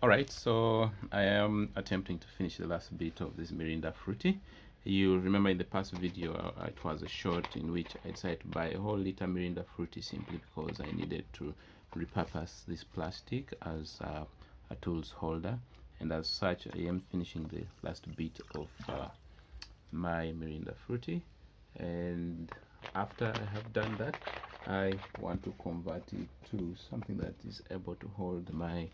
All right, so I am attempting to finish the last bit of this Mirinda Fruity. You remember in the past video, it was a short in which I decided to buy a whole liter Mirinda Fruity simply because I needed to repurpose this plastic as a tools holder, and as such I am finishing the last bit of my Mirinda Fruity. And after I have done that, I want to convert it to something that is able to hold my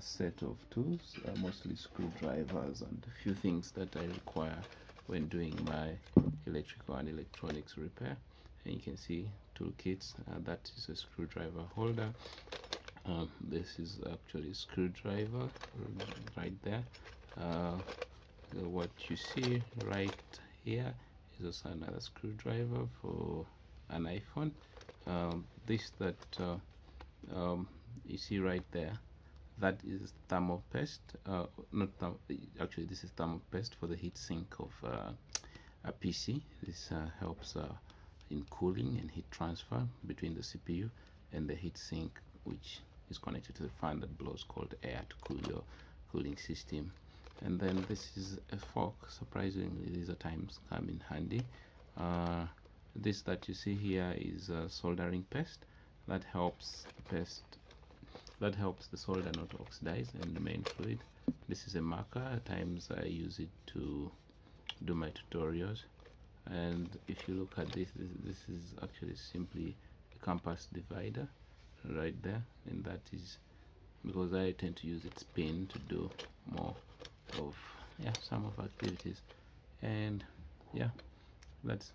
set of tools, mostly screwdrivers and a few things that I require when doing my electrical and electronics repair. And you can see toolkits. That is a screwdriver holder. This is actually a screwdriver right there. What you see right here is also another screwdriver for an iPhone. This that you see right there, that is thermal paste. Actually this is thermal paste for the heat sink of a PC. This helps in cooling and heat transfer between the CPU and the heat sink, which is connected to the fan that blows cold air to cool your cooling system. And then this is a fork. Surprisingly, these at times come in handy. This that you see here is soldering paste that helps the solder not oxidize and remain fluid. This is a marker. At times I use it to do my tutorials. And if you look at this is actually simply a compass divider right there, and that is because I tend to use its pin to do more of some of activities. And yeah, that's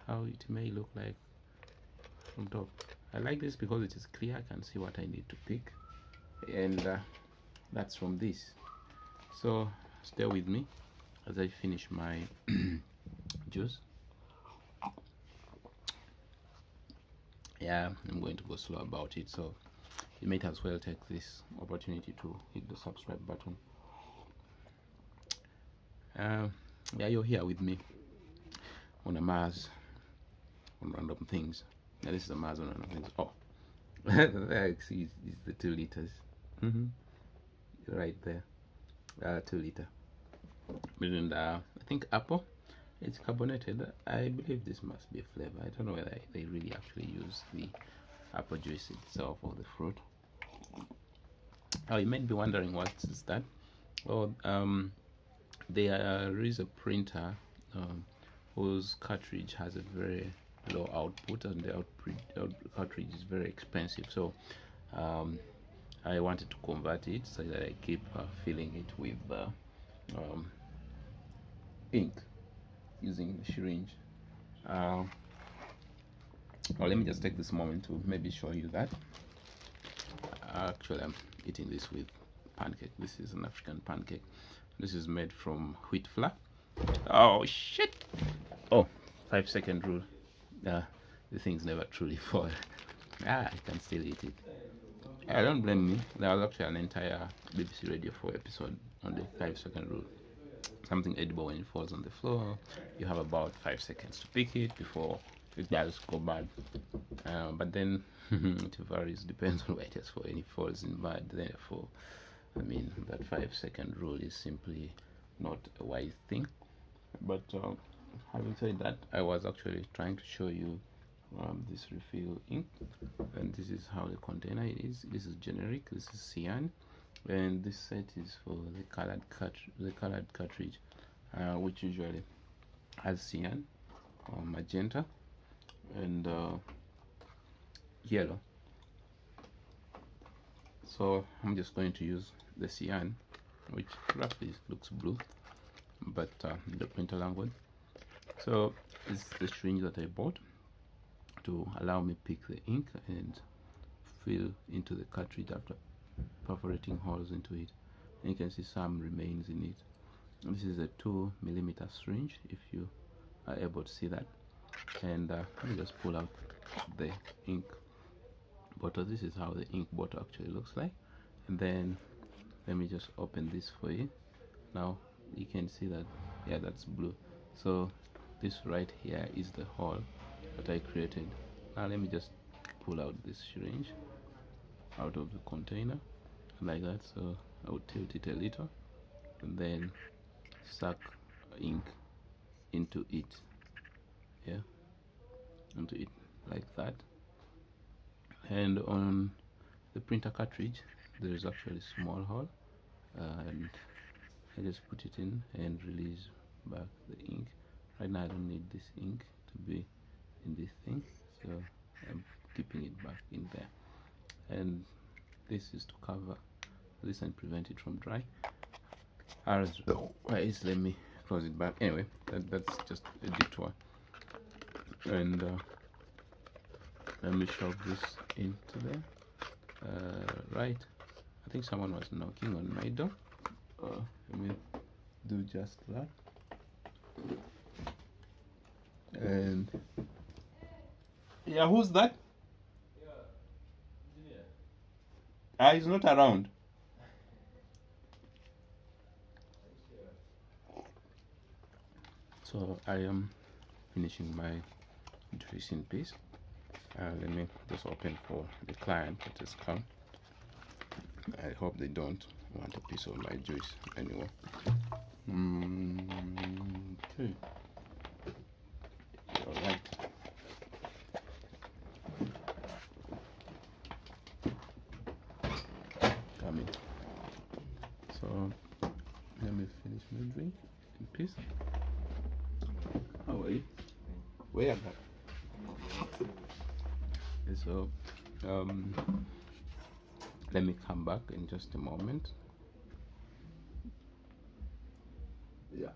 how it may look like from top. I like this because it is clear. I can see what I need to pick, and that's from this. So stay with me as I finish my juice. Yeah, I'm going to go slow about it, so you might as well take this opportunity to hit the subscribe button. Yeah, you're here with me on a Mars on random things. Now this is a Mars on random things. Oh, there is the 2 liters. Right there, 2 liter. And I think apple. It's carbonated. I believe this must be a flavor. I don't know whether they really actually use the apple juice itself or the fruit. Oh, you might be wondering what is that. Oh, there is a printer whose cartridge has a very low output, and the cartridge is very expensive. So I wanted to convert it so that I keep filling it with ink using the syringe. Well, let me just take this moment to maybe show you that. Actually, I'm eating this with pancake. This is an African pancake. This is made from wheat flour. Oh shit! Oh, 5-second rule. The things never truly fall. I can still eat it. Don't blame me. There was actually an entire BBC Radio 4 episode on the 5-second rule. Something edible, when it falls on the floor, you have about 5 seconds to pick it before it does go bad. But then it varies, depends on where it is for. Any falls in bad, therefore, I mean, that 5-second rule is simply not a wise thing. But having said that, I was actually trying to show you this refill ink, and this is how the container is. This is generic. This is cyan, and this set is for the colored cartridge, which usually has cyan, magenta, and yellow. So I'm just going to use the cyan, which roughly looks blue, but the printer language. So this is the syringe that I bought to allow me pick the ink and fill into the cartridge after perforating holes into it. And you can see some remains in it. This is a 2mm syringe, if you are able to see that. And let me just pull out the ink bottle. This is how the ink bottle actually looks like. And then let me just open this for you. Now you can see that, yeah, that's blue. So this right here is the hole that I created. Now let me just pull out this syringe out of the container, like that. So I would tilt it a little and then suck ink into it, into it like that. And on the printer cartridge there is actually a small hole, and I just put it in and release back the ink. Right now I don't need this ink to be in this thing, so I'm keeping it back in there. And this is to cover this and prevent it from dry. Let me close it back. Anyway, that's just a detour. And let me shove this into there. Right, I think someone was knocking on my door. Let me do just that. And yeah, who's that? He's not around. So I am finishing my dressing piece. Let me just open for the client that has come. I hope they don't want a piece of my juice anymore. Okay. All right. Come in. So let me finish my drink in peace. How are you? Where are you? So let me come back in just a moment. Yeah,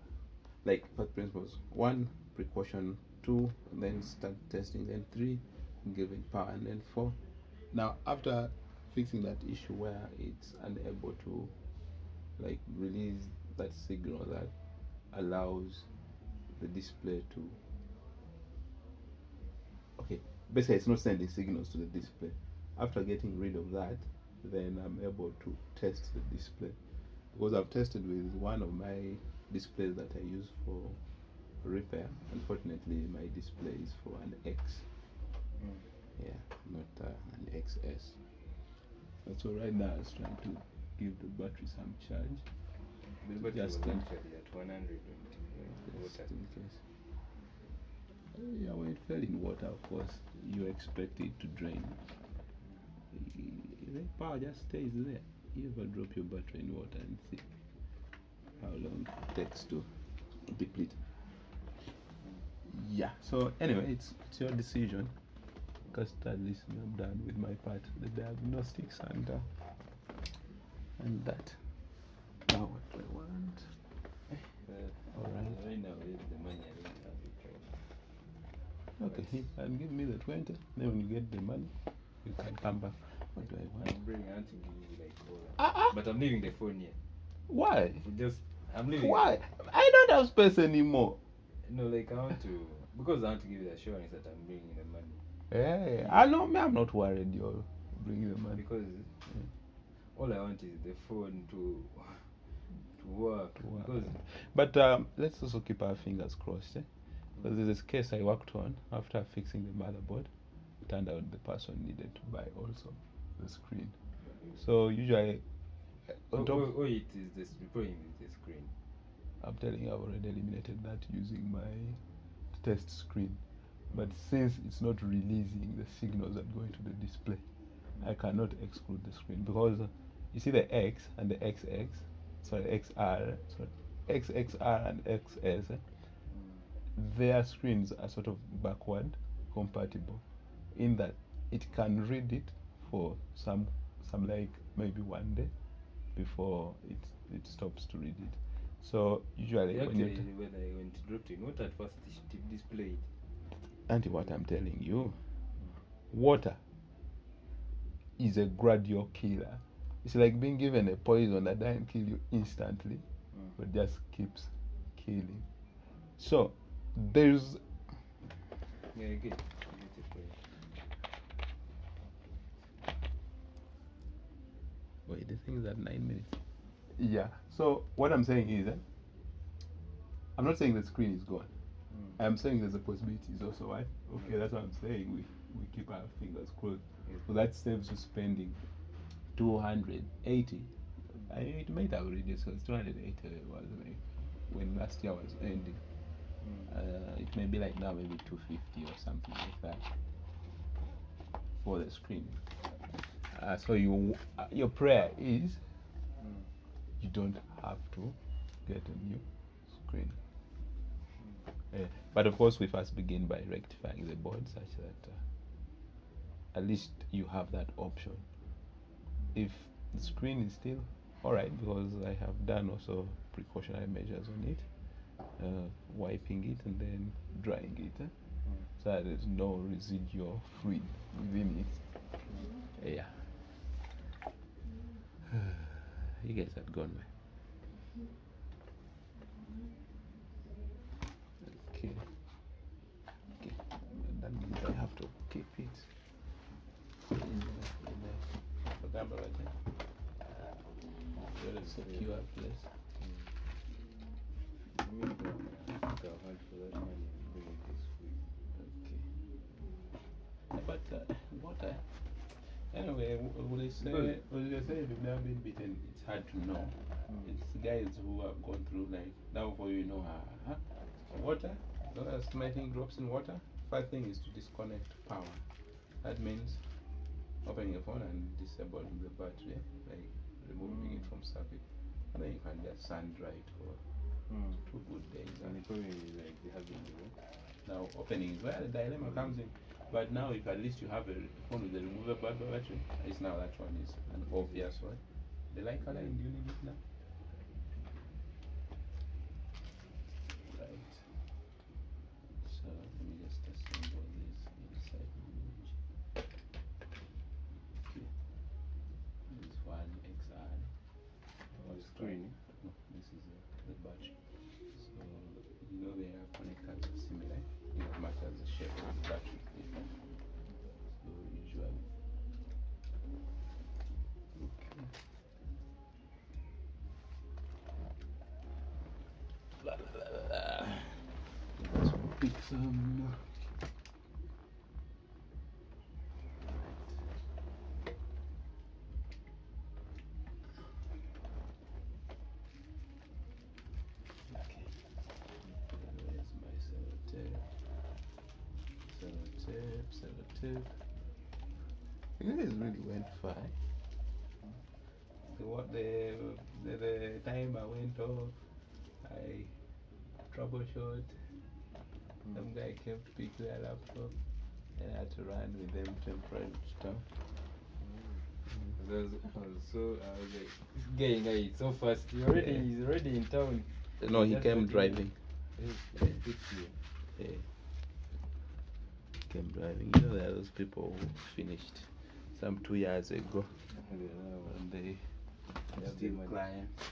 like first principles: 1, precaution; 2, then start testing; then 3, give it power; and then 4. Now after fixing that issue where it's unable to like release that signal that allows the display to, basically it's not sending signals to the display. After getting rid of that, then I'm able to test the display, because I've tested with one of my displays that I use for repair. Unfortunately my display is for an X, not an XS. So right now I was trying to give the battery some charge. But just actually at 100 just in case. Yeah, when it fell in water, of course, you expect it to drain. The power just stays there. You ever drop your battery in water and see how long it takes to deplete? Yeah, so anyway, it's your decision. Because at least I'm done with my part, the diagnostics and that. Now what do I want? Alright. Right now is the money I don't have it. Okay, and give me the 20. Then when you get the money, you can come back. What do I want? I'm bringing out to give you like but I'm leaving the phone here. Why? I'm leaving. Why? I don't have space anymore. No, like I want to, because I want to give you the assurance that I'm bringing the money. Hey, I know, I'm not worried you're bringing the money. Because all I want is the phone to work. Because but let's also keep our fingers crossed. Because there's this case I worked on after fixing the motherboard. It turned out the person needed to buy also the screen. So usually on top, it is this repairing the screen. I'm telling you, I've already eliminated that using my test screen. But since it's not releasing the signals that go into the display, I cannot exclude the screen, because you see the X and the XX, XXR and XS, their screens are sort of backward compatible, in that it can read it for some like maybe 1 day before it stops to read it. So usually when I went to drop it, not at first displayed. Auntie, what I'm telling you, water is a gradual killer. It's like being given a poison that doesn't kill you instantly, but just keeps killing. So there's wait, the thing is at 9 minutes. Yeah. So what I'm saying is, I'm not saying the screen is gone. I'm saying there's a possibility it's also right. Okay, that's what I'm saying. We keep our fingers crossed. So that saves you spending 280. It might have reduced because 280 was like when last year was ending. It may be like now maybe 250 or something like that for the screen. So your prayer is you don't have to get a new screen. But of course we first begin by rectifying the board such that at least you have that option. If the screen is still alright, because I have done also precautionary measures on it, wiping it and then drying it, so that there's no residual fluid within it. Yeah. You guys had gone where? Okay. That means I have to keep it in the camera right there. Very secure place. Okay. But water. Anyway, will they say if you've never been bitten, it's hard to know. It's guys who have gone through, like, now for you know, water, smelting drops in water. First thing is to disconnect power. That means opening your phone and disabling the battery, like removing it from circuit. And then you can just sun dry it for 2 good days. And it probably like they have it, now opening is where the dilemma comes in. But now if at least you have a phone with a removable battery, it's now that one is an obvious one. The light color, do you need it now? Right. So let me just assemble this inside the image. Okay. This one XR. the screen. No, this is the battery. So you know they are connectors are similar. It matters the shape of the battery. So usually. Okay. Let's pick some. Okay. There's my sellotape. Sellotape. You guys really went far. The timer went off. I troubleshoot. Some guy came to pick their laptop and I had to run with them temporary stuff. I was like, this guy is so fast. He's already in town. No, he Just came looking- driving. Yeah. Came driving. You know, there are those people who finished some 2 years ago and they have still the money. clients.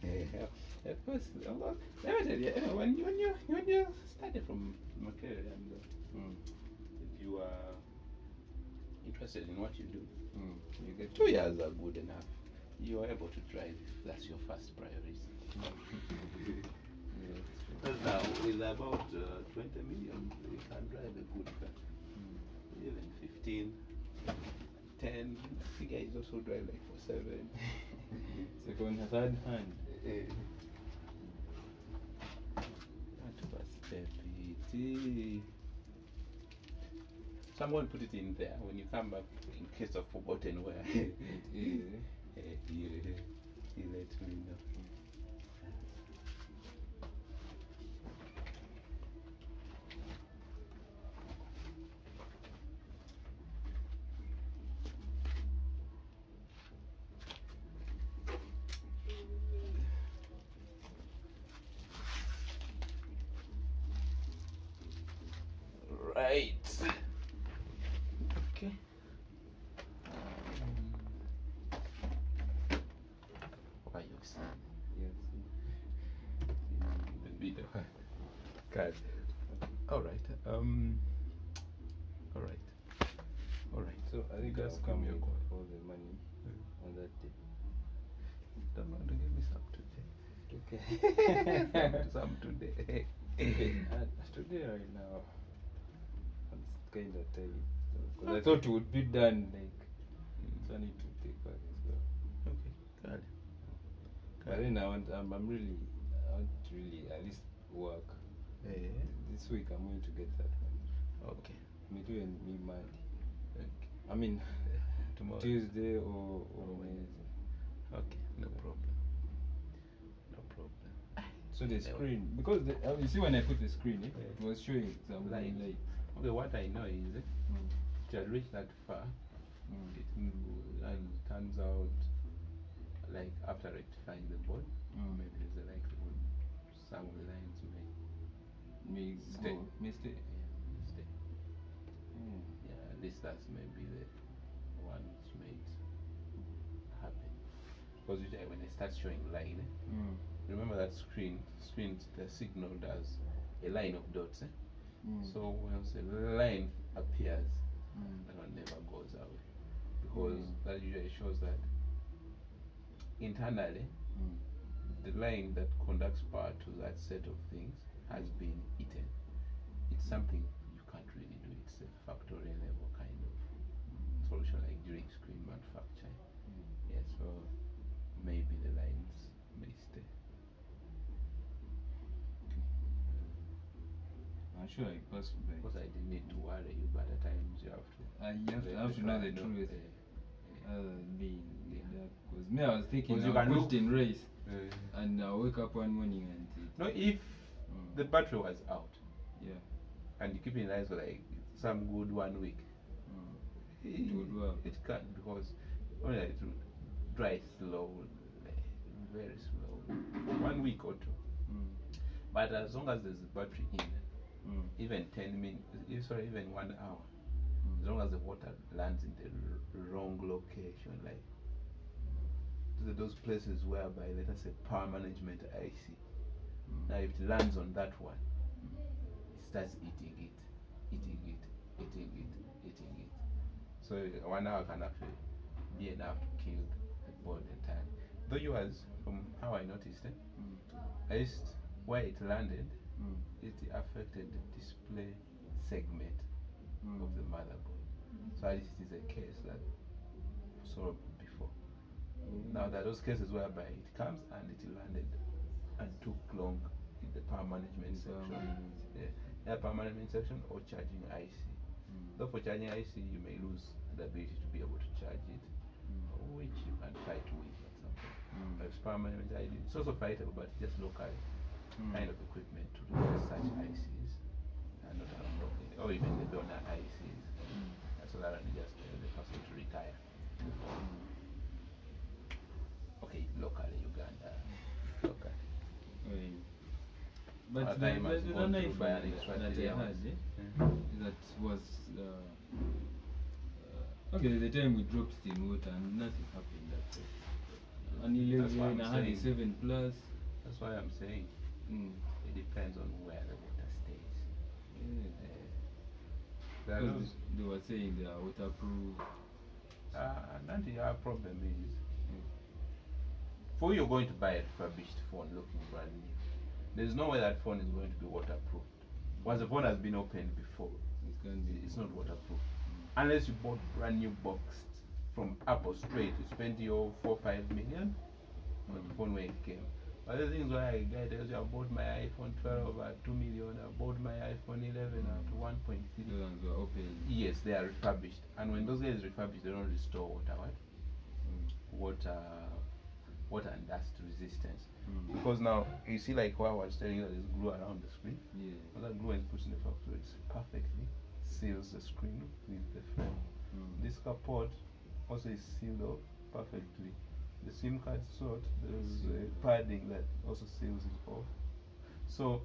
Yeah. Of course, let me tell you, when you started from Makerere and if you are interested in what you do, You get 2 years are good enough. You are able to drive. That's your first priority. Because now with about 20 million, you can drive a good car. Even 15, 10. The guys also drive like for 7. second, third hand. That was Pepiti. Someone put it in there when you come back in case of forgotten where. You let me know. Right. Okay. Why you saying? Yes. The video. God. All right. All right. All right. So I think Just I'll come come here, here go. for the money on that day. Don't want to give me some today. Some today. Today right now, it's kind of tight. Because I thought it would be done like, so I need to take back But then I want to really at least work. This week I'm going to get that one. Okay. Me too and me mad. Okay. I mean, Tomorrow. Tuesday or Wednesday. Okay, no problem. No problem. So the screen, because you see when I put the screen, it was showing some Light. light. Okay, what I know is to reach that far, and turns out like after rectifying the board, maybe there's a likelihood some of the lines may stay. Mistake. Yeah, stay. Yeah, at least that's maybe the one which made happen. Because usually when it starts showing line, remember that screen the signal does a line of dots. So once a line appears, that one never goes away, because that usually shows that internally the line that conducts power to that set of things has been eaten. It's something you can't really do. It's a factorial level kind of solution, like during screen manufacture. Yeah, so maybe the lines may stay. I'm sure I passed by. Because I didn't need to worry you, but at times you have to. You have to know the truth. Because me, I was thinking you I can put it in race, and and I wake up one morning and no, if the battery was out, yeah, and you keep it in eyes for like some good 1 week, it would work. It can't, because only it will dry slow, very slow, 1 week or two. But as long as there's a battery in, even 10 minutes, even 1 hour, as long as the water lands in the wrong location, like those places whereby, let us say, power management IC. Now if it lands on that one, it starts eating it. So 1 hour can actually be enough to kill the board entirely. Though yours, from how I noticed it, at least where it landed, it affected the display segment of the motherboard. So at least it is a case that I saw before. Now there are those cases whereby it comes and it landed and took long in the power management section. Yeah, power management section or charging IC. Though for charging IC you may lose the ability to be able to charge it, which you can fight with at some point. But power management IC, it's also fightable, but just local kind of equipment to do such ICs, and not unlocking, or even the donor ICs. So that you just tell the person to retire. Okay, locally Uganda. Local. But the knife that I had, that was okay. The time we dropped it in water and nothing happened. That an 11, I had a 7 plus. That's why I'm saying it depends on where the water stays. Because they were saying they are waterproof. And the other problem is, before you're going to buy a refurbished phone looking brand new, there's no way that phone is going to be waterproof. Once the phone has been opened before, it's not waterproof. Unless you bought brand new boxed from Apple straight, you spent your 4-5 million on the phone when it came. Other things where I guy tells you I bought my iPhone 12 at 2 million, I bought my iPhone 11 at 1.3. Those ones were open. Yes, they are refurbished. And when those guys refurbish, they don't restore water and dust resistance. Because now you see, like what I was telling you, that there's glue around the screen. When that glue is put in the factory, it perfectly seals the screen with the frame. This support also is sealed off perfectly. The SIM card slot, there's a padding that also seals it off. So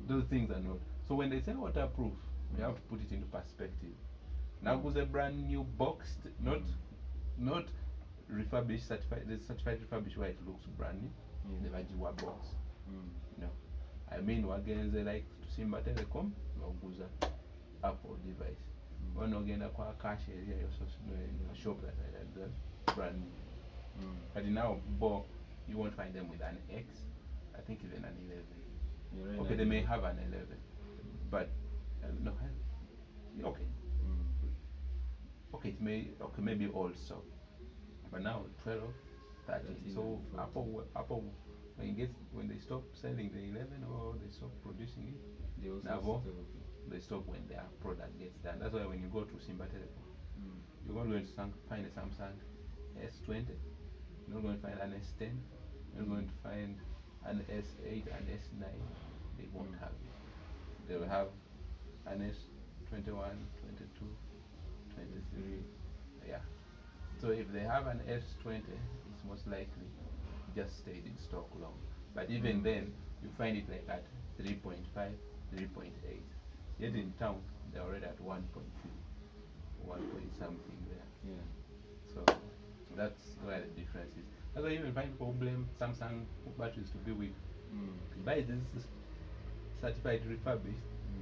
those things are not. So when they say waterproof, you have to put it into perspective. Now goes a brand new boxed, not refurbished, certified. There's certified refurbished where it looks brand new. The Vajiwa box. No. I mean, again, they like to Simba Telecom, or Guza Apple device. One again, a cash area, a shop that brand new. But now, you won't find them with an X. I think even an 11. Okay, they may have an 11, but no. Okay. Okay, it may maybe also, but now 12. 30. So Apple when they stop selling the 11 or they stop producing it, They also Navo, still- they stop when their product gets done. That's why when you go to Simba Telecom, you're not going to find a Samsung S20, you're not going to find an S10, you're not going to find an S8 and S9. They won't have it. They will have an S21, 22, 23. Yeah. So if they have an S20, it's most likely just stayed in stock long. But even then, you find it like at 3.5, 3.8. Yet in town, they're already at 1.3, 1 point something there. Yeah. So that's where the difference is. That's why you even find people blame Samsung batteries to be weak. You buy this certified refurbished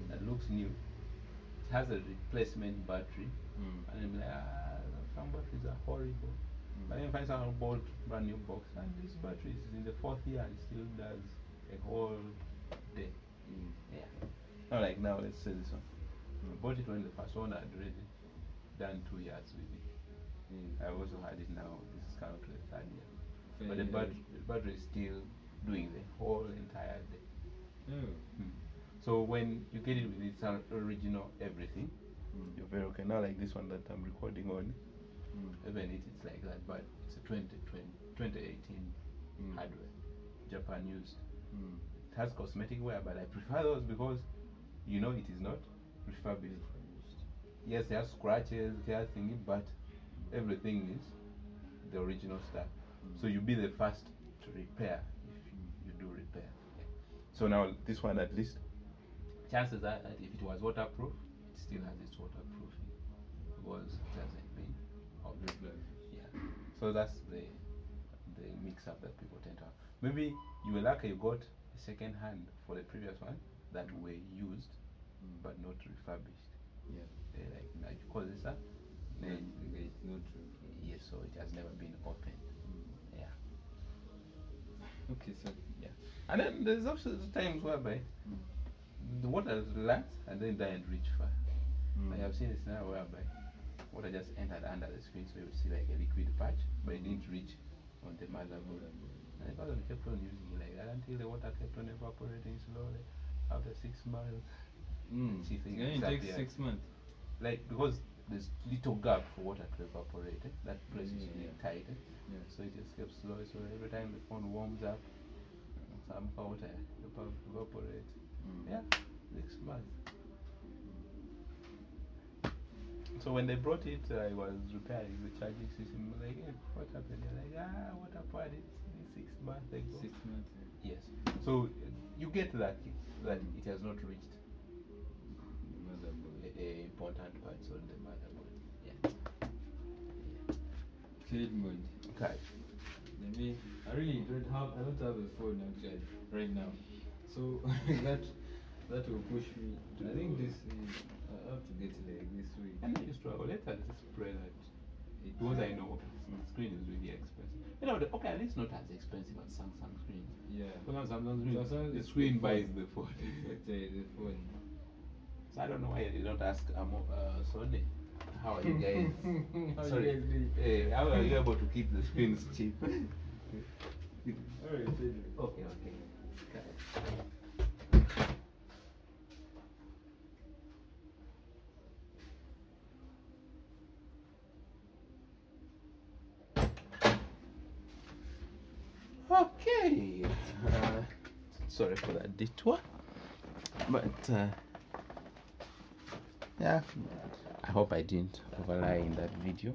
that looks new. It has a replacement battery, and I'm like, some batteries are horrible. But then you find someone who bought brand new box, and this battery is in the 4th year and still does a whole day. Yeah. Not like now, let's say this one. I bought it when the first owner had already done 2 years with it. I also had it now, this is coming to the 3rd year. But the battery is still doing the whole entire day. So when you get it with its original everything, you're very okay. Now like this one that I'm recording on, even it's like that, but it's a 2018 hardware, Japan used. It has cosmetic wear, but I prefer those because you know it is not refurbished. Yes, it has scratches, it has thingy, but everything is the original stuff. So you'll be the first to repair if you do repair. So now this one, at least, chances are that if it was waterproof, it still has its waterproofing because it hasn't been obviously. Yeah. So that's the mix-up that people tend to have. Maybe you were lucky you got a second hand for the previous one that were used but not refurbished. Yeah. Like you call this up? It's not true. Yes, so it has never been opened. Yeah. Okay, so Yeah. And then there's also times whereby the water lands and then doesn't reach far. I have seen a scenario whereby water just entered under the screen, so you see like a liquid patch, but it didn't reach on the motherboard. And the person kept on using it like that until the water kept on evaporating slowly. After 6 months, she thinks it exactly takes 6 months. like because there's little gap for water to evaporate. That place is really tight. Yeah. So it just kept slow. So every time the phone warms up, some water evaporates. Yeah, 6 months. So when they brought it, I was repairing the charging system. Like, hey, what happened? They're like, what happened? It's 6 months ago. 6 months. Yes. So you get lucky that it has not reached Motherboard. important parts on the motherboard. Yeah. Trade mode. Okay. I really don't have a phone actually right now, so that will push me. I think this is I have to get it like this week. And I struggle. Let us just pray that because I know the screen is really expensive. You know, okay, at least not as expensive as Samsung screen. Yeah. Because Samsung screen, Samsung the is screen the buys phone. the phone. The phone. So I don't know why they don't ask Sony. How are you guys? How Sorry. you guys doing? Hey, how are you able to keep the screens cheap? Alright, Okay. Okay. Sorry for that detour, but yeah, I hope I didn't overlie in that video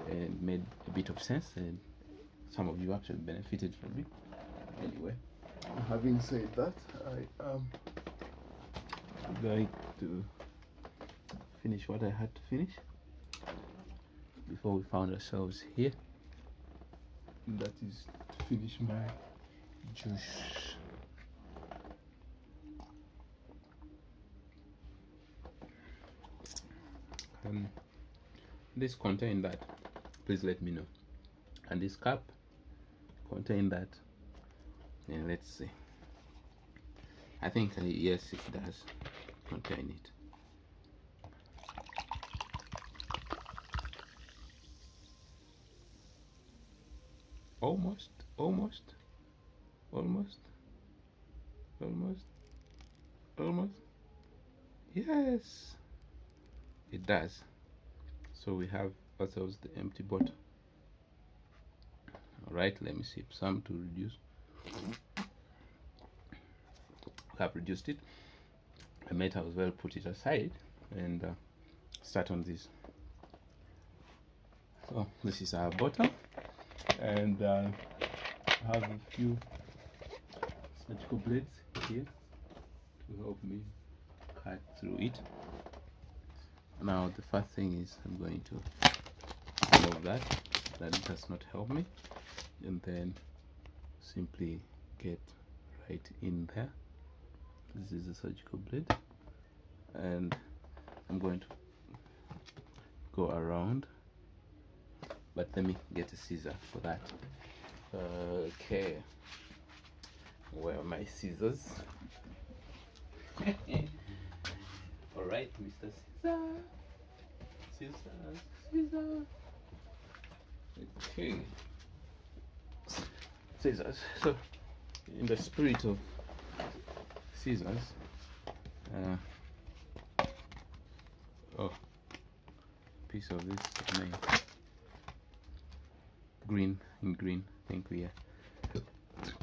and made a bit of sense, and some of you actually benefited from it. Anyway, having said that, I am going to finish what I had to finish before we found ourselves here. That is to finish my juice. This contain that, please let me know. And this cup contain that, and let's see. I think yes, it does contain it. almost, almost, almost, almost, almost. Yes, it does. So we have ourselves the empty bottle. All right, let me sip some to reduce. We have reduced it. I might as well put it aside and start on this. So this is our bottle, and I have a few surgical blades here to help me cut through it. Now the first thing is I'm going to remove that does not help me, and then simply get right in there. This is a surgical blade, and I'm going to go around, but let me get a scissor for that. Okay, where are my scissors? All right, Mr. Scissors. Okay, scissors. So, in the spirit of scissors, piece of this green, I think we are.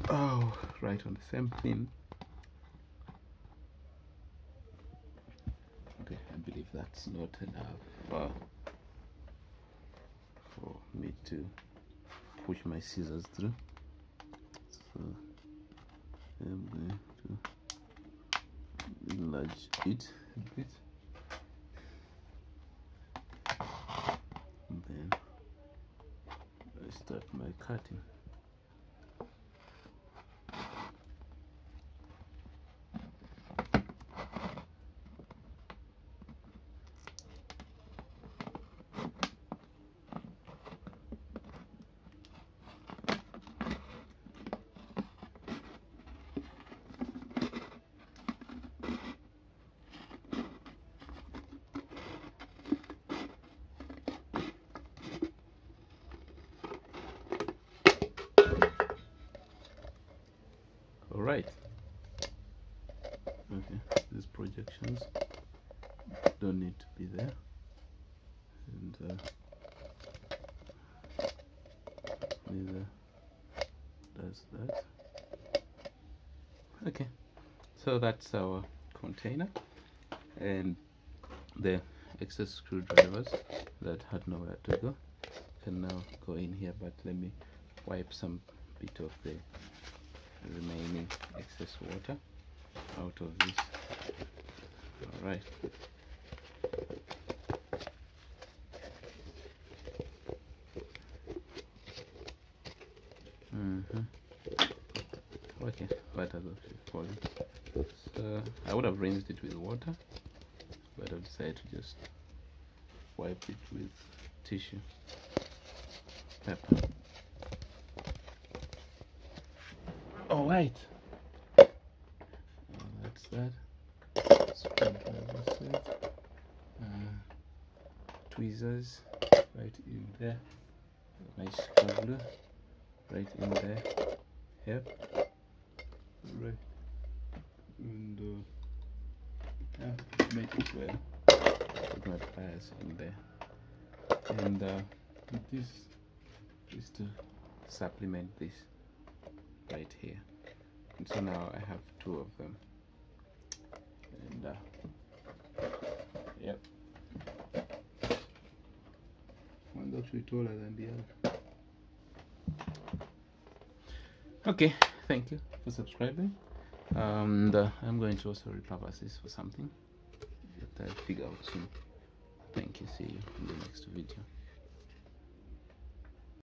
Oh, right on the same pin. Okay, I believe that's not enough for me to push my scissors through. So I'm going to enlarge it a bit, and then I start my cutting. All right. Okay, these projections don't need to be there, and neither does that. Okay, so that's our container, and the excess screwdrivers that had nowhere to go can now go in here, but let me wipe some bit of the remaining excess water out of this. All right. Okay, water is falling. So I would have rinsed it with water, but I've decided to just wipe it with tissue paper. All right. That's that. Screwdriver set. Tweezers right in there. Nice glue right in there. Yep. Right. And make it well. Put my pliers in there. And with this is to supplement this right here. And so now I have two of them. And yep. One's actually taller than the other. Okay, thank you for subscribing. And I'm going to also repurpose this for something that I'll figure out soon. Thank you. See you in the next video.